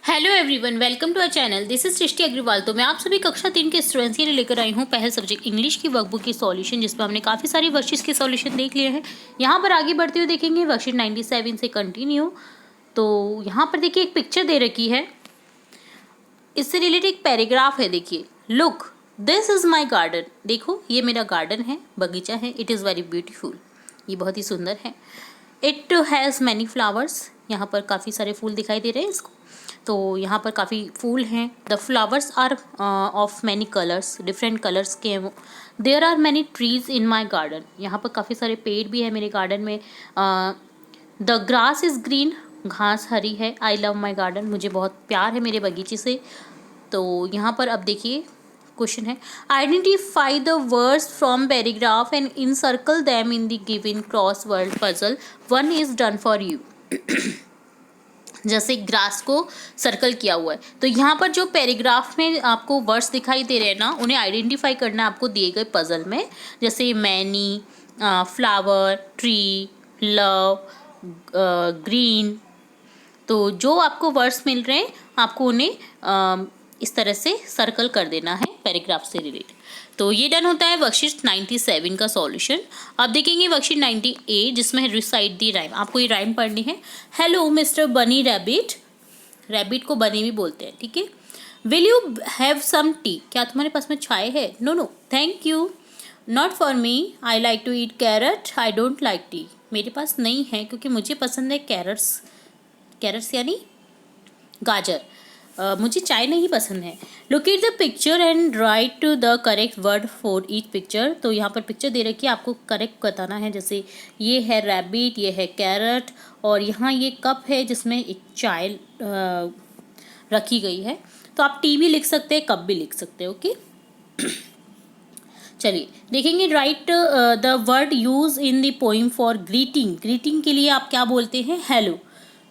Hello everyone, welcome to our channel. This is Srishti Agarwal. तो मैं आप सभी कक्षा 3 के स्टूडेंट्स के लिए लेकर आई हूँ पहले सब्जेक्ट इंग्लिश की वर्कबुक की सॉल्यूशन, जिसमें हमने काफ़ी सारी वर्कशीट्स के सॉल्यूशन देख लिए हैं। यहाँ पर आगे बढ़ते हुए देखेंगे वर्कशीट 97 से कंटिन्यू। तो यहाँ पर देखिए एक पिक्चर दे रखी है, इससे रिलेटेड एक पैराग्राफ है। देखिए, look this is my garden. देखो ये मेरा गार्डन है, बगीचा है। इट इज़ वेरी ब्यूटीफुल, ये बहुत ही सुंदर है। इट हैज़ मैनी फ्लावर्स, यहाँ पर काफ़ी सारे फूल दिखाई दे रहे हैं इसको। तो यहाँ पर काफ़ी फूल हैं। The flowers are of many colours, different colours के हैं। There are many trees in my garden, यहाँ पर काफ़ी सारे पेड़ भी है मेरे गार्डन में। द ग्रास इज़ ग्रीन, घास हरी है। आई लव माई गार्डन, मुझे बहुत प्यार है मेरे बगीचे से। तो यहाँ पर अब देखिए क्वेश्चन है, identify the words from paragraph and encircle them in the given cross word puzzle. One is done for you. जैसे ग्रास को सर्कल किया हुआ है, तो यहाँ पर जो पैराग्राफ में आपको वर्ड्स दिखाई दे रहे हैं ना, उन्हें आइडेंटिफाई करना है आपको दिए गए पजल में। जैसे many, flower, tree, love, green. तो जो आपको वर्ड्स मिल रहे हैं आपको उन्हें इस तरह से सर्कल कर देना है पैराग्राफ से रिलेटेड। तो ये डन होता है वर्कशीट 97 का सॉल्यूशन। अब देखेंगे वर्कशीट 98, जिसमें है रिसाइट दी राइम। आपको ये राइम पढ़नी है। Hello mister bunny rabbit, rabbit को बनी भी बोलते हैं, ठीक है। Will you have some tea, क्या तुम्हारे पास में चाय है? No no thank you. Not for me, I like to eat carrot, I don't like tea. मेरे पास नहीं है क्योंकि मुझे पसंद है कैरट्स। कैरट्स यानी गाजर। मुझे चाय नहीं पसंद है। Look at the picture and right the correct word for each picture. तो यहाँ पर पिक्चर दे रखी है, आपको करेक्ट बताना है। जैसे ये है रैबिट, ये है कैरट, और यहाँ ये कप है जिसमें एक चाय रखी गई है। तो आप टी भी लिख सकते हैं, कप भी लिख सकते हैं, ओके। चलिए देखेंगे, write the word use in the poem for greeting. Greeting के लिए आप क्या बोलते हैं? Hello.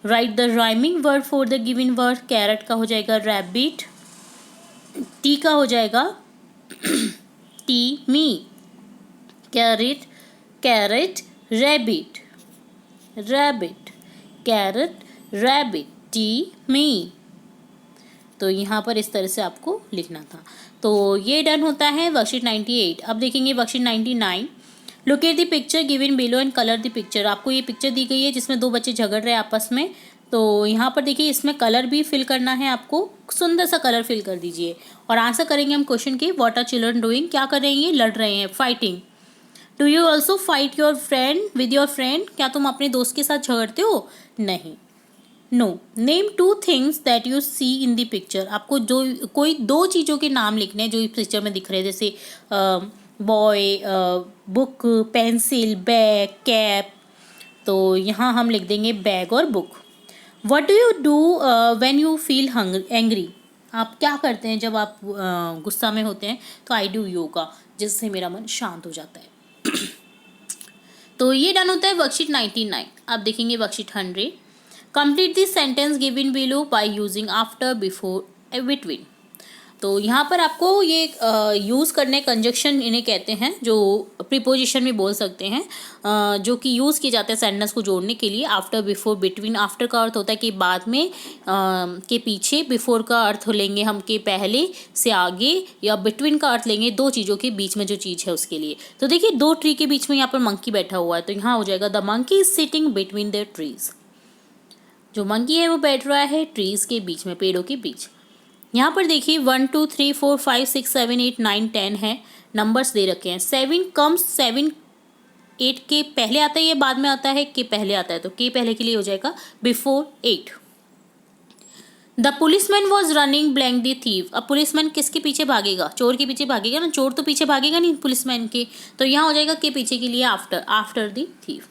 Write the rhyming word for the given word. Carrot का हो जाएगा रैबिट, टी का हो जाएगा tea me, carrot carrot rabbit, rabbit carrot rabbit, tea me. तो यहाँ पर इस तरह से आपको लिखना था। तो ये डन होता है वर्कशीट 98। अब देखेंगे worksheet 99। Look at the picture given below and colour the picture. आपको ये पिक्चर दी गई है जिसमें दो बच्चे झगड़ रहे हैं आपस में। तो यहाँ पर देखिए इसमें कलर भी फिल करना है आपको, सुंदर सा कलर फिल कर दीजिए। और आंसर करेंगे हम क्वेश्चन के, व्हाट आर चिल्ड्रन डूइंग, क्या कर रहे हैं ये? लड़ रहे हैं, fighting. Do you also fight your friend with your friend, क्या तुम अपने दोस्त के साथ झगड़ते हो? नहीं। No. Name two things that you see in the picture. आपको जो कोई दो चीज़ों के नाम लिखने हैं जो इस पिक्चर में दिख रहे हैं, जैसे boy, book, pencil, bag, cap. तो यहाँ हम लिख देंगे बैग और book. What do you do when you feel angry, आप क्या करते हैं जब आप गुस्सा में होते हैं? तो आई डू योगा, जिससे मेरा मन शांत हो जाता है। तो ये डन होता है वर्कशीट 99। अब देखेंगे worksheet 100। Complete this sentence given below by using after, before, between. तो यहाँ पर आपको ये यूज़ करने, कंजक्शन इन्हें कहते हैं, जो प्रीपोजिशन भी बोल सकते हैं, जो कि यूज़ किए जाते हैं सेंटेंस को जोड़ने के लिए। After, before, between. आफ्टर का अर्थ होता है कि बाद में, के पीछे। बिफोर का अर्थ लेंगे हम के पहले से आगे, या बिटवीन का अर्थ लेंगे दो चीज़ों के बीच में जो चीज़ है उसके लिए। तो देखिए दो ट्री के बीच में यहाँ पर मंकी बैठा हुआ है, तो यहाँ हो जाएगा the monkey is sitting between the trees. जो मंकी है वो बैठ रहा है ट्रीज के बीच में, पेड़ों के बीच। यहाँ पर देखिए 1 2 3 4 5 6 7 8 9 10 है, नंबर्स दे रखे हैं। 7 कम्स, 7 8 के पहले आता है, ये बाद में आता है, के पहले आता है, तो के पहले के लिए हो जाएगा before 8। The policeman was running blank the thief. अब पुलिसमैन किसके पीछे भागेगा? चोर के पीछे भागेगा ना, चोर तो पीछे भागेगा नहीं पुलिसमैन के। तो यहाँ हो जाएगा के पीछे के लिए after, after the thief.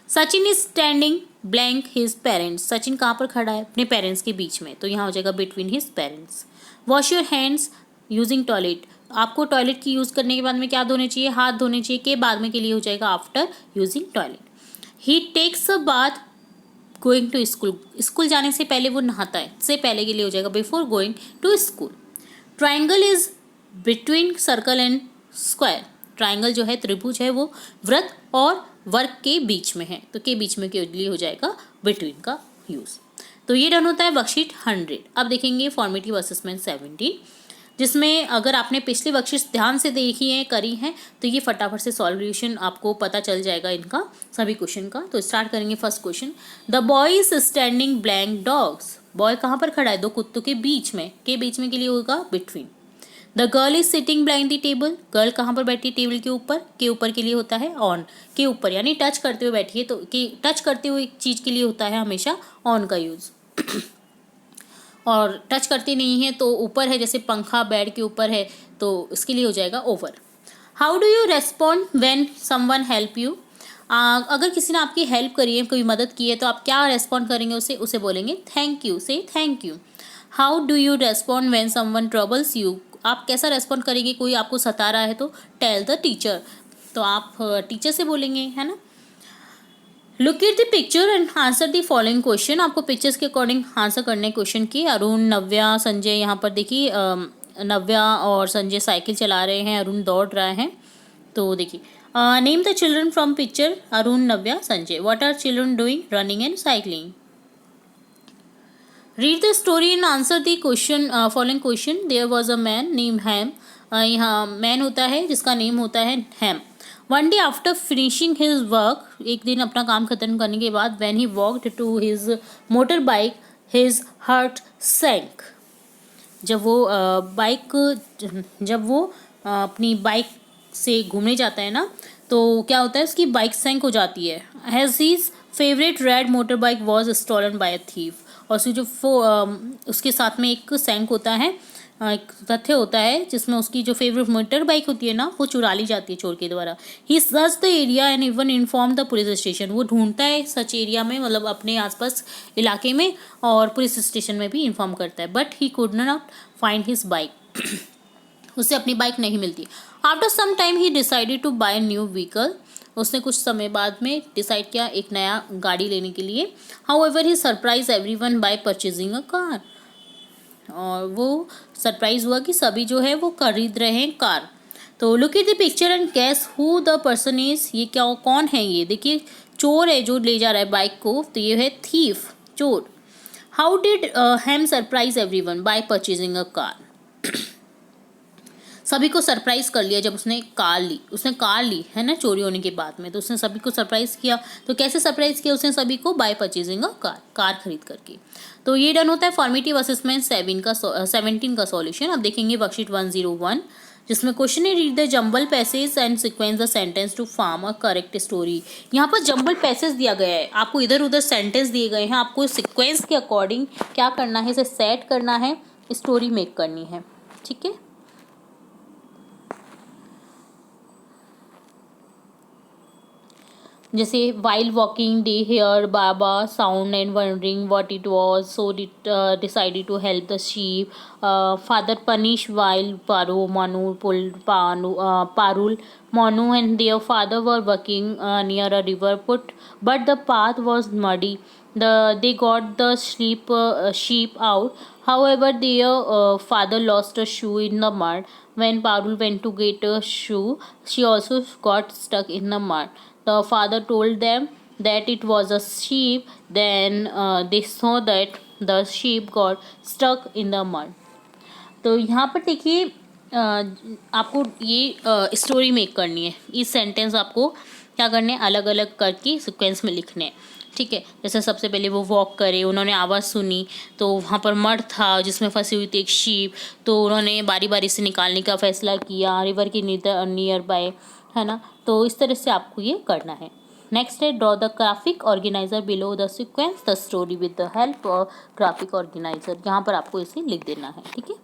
Sachin is standing blank his parents. Sachin कहाँ पर खड़ा है? अपने पेरेंट्स के बीच में, तो यहाँ हो जाएगा between his parents. Wash your hands using toilet. आपको टॉयलेट की यूज़ करने के बाद में क्या धोने चाहिए? हाथ धोने चाहिए, के बाद में के लिए हो जाएगा after using toilet. He takes a bath going to school. School जाने से पहले वो नहाता है, से पहले के लिए हो जाएगा before going to school. Triangle is between circle and square. Triangle जो है, त्रिभुज है, वो वृत्त और वर्ग के बीच में है, तो के बीच में के लिए हो जाएगा बिटवीन का यूज़। तो ये डन होता है वर्कशीट 100। अब देखेंगे फॉर्मेटिव असेसमेंट 17, जिसमें अगर आपने पिछली वर्कशीट ध्यान से देखी है, करी हैं, तो ये फटाफट से सॉल्यूशन आपको पता चल जाएगा इनका सभी क्वेश्चन का। तो स्टार्ट करेंगे first question. The boy is standing blank dogs. Boy कहाँ पर खड़ा है? दो कुत्तों के बीच में के लिए होगा between. The girl is sitting blind the table. Girl कहाँ पर बैठी है? टेबल के ऊपर के लिए होता है ऑन, के ऊपर यानी टच करते हुए बैठी है, तो कि टच करते हुए चीज़ के लिए होता है हमेशा ऑन का यूज़। और टच करती नहीं है तो ऊपर है, जैसे पंखा बेड के ऊपर है तो इसके लिए हो जाएगा over. How do you respond when someone help you. अगर किसी ने आपकी हेल्प करी है, कोई मदद की है, तो आप क्या रेस्पॉन्ड करेंगे? उसे बोलेंगे थैंक यू, से thank you. How do you respond when someone troubles you. आप कैसा रेस्पॉन्ड करेंगे? कोई आपको सता रहा है तो टेल द टीचर, तो आप टीचर से बोलेंगे, है ना। Look at the picture and answer the following question. आपको पिक्चर्स के अकॉर्डिंग आंसर करने क्वेश्चन की। अरुण, नव्या, संजय, यहाँ पर देखिए नव्या और संजय साइकिल चला रहे हैं, अरुण दौड़ रहा है। तो देखिए name the children from picture. Arun, Navya, Sanjay. What are children doing? Running and cycling. Read the story and answer the question following question. There was a man name Ham. यहाँ मैन होता है जिसका नेम होता है Ham. One day after finishing his work, एक दिन अपना काम खत्म करने के बाद, when he walked to his motor bike his heart sank. जब वो अपनी बाइक से घूमने जाता है ना, तो क्या होता है, उसकी बाइक सैंक हो जाती है। Has his favourite red motor bike was stolen by a thief. और उसके साथ में एक सैंक होता है, एक तथ्य होता है जिसमें उसकी जो फेवरेट मोटर बाइक होती है ना, वो चुरा ली जाती है चोर के द्वारा। He search the area and even inform the police station. वो ढूंढता है सच एरिया में, मतलब अपने आसपास इलाके में, और पुलिस स्टेशन में भी इन्फॉर्म करता है। But he could not find his bike. उसे अपनी बाइक नहीं मिलती। After some time he decided to buy new vehicle. उसने कुछ समय बाद में डिसाइड किया एक नया गाड़ी लेने के लिए। However he surprise everyone bye purchasing a car. और वो सरप्राइज हुआ कि सभी जो है वो खरीद रहे हैं कार। तो look at the picture and guess who the person is. ये क्या, कौन है ये? देखिए चोर है जो ले जा रहा है बाइक को, तो ये है थीफ, चोर। How did ham surprise everyone bye purchasing a car. सभी को सरप्राइज कर लिया जब उसने कार ली है ना, चोरी होने के बाद में, तो उसने सभी को सरप्राइज किया। तो कैसे सरप्राइज किया उसने सभी को? बाय परचेजिंग अ कार खरीद करके। तो ये डन होता है फॉर्मेटिव असेसमेंट 17 का सॉल्यूशन। अब देखेंगे वर्कशीट 101, जिसमें क्वेश्चन है read the jumble passage and sequence the sentence to form a correct story. यहाँ पर जंबल पैसेज दिया गया है, आपको इधर उधर सेंटेंस दिए गए हैं, आपको सिक्वेंस के अकॉर्डिंग क्या करना है, इसे सेट करना है, स्टोरी मेक करनी है। ठीक है, जैसे while walking they heard baa baa sound and wondering what it was, so decided to help the sheep. Father punish while Paro Manu Parul Manu and their father were working near a river, but the path was muddy. They got the sheep out. However, their father lost a shoe in the mud. When Parul went to get a shoe, she also got stuck in the mud. The father told them that it was a sheep. Then they saw that the sheep got stuck in the mud. तो यहाँ पर देखिए आपको ये story make करनी है। इस sentence आपको क्या करने हैं, अलग अलग करके सीक्वेंस में लिखने हैं। ठीक है, जैसे सबसे पहले वो वॉक करे, उन्होंने आवाज़ सुनी, तो वहाँ पर मड था जिसमें फंसी हुई थी एक शीप, तो उन्होंने बारी बारी से निकालने का फैसला किया रिवर की नियर बाय, है ना। तो इस तरह से आपको ये करना है। नेक्स्ट है draw the graphic organiser below the sequence the story with the help of graphic organiser. यहाँ पर आपको इसे लिख देना है। ठीक है,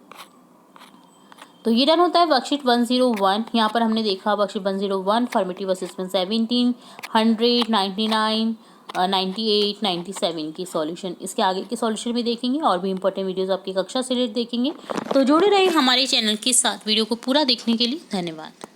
तो ये डन होता है वर्कशीट 101। यहाँ पर हमने देखा वर्कशीट 101 फॉर्मेटिव असेसमेंट 17, 100, 99, 98, 97 की सॉल्यूशन। इसके आगे के सॉल्यूशन भी देखेंगे और भी इंपॉर्टेंट वीडियोस आपकी कक्षा से रिलेटेड देखेंगे। तो जुड़े रहे हमारे चैनल के साथ। वीडियो को पूरा देखने के लिए धन्यवाद।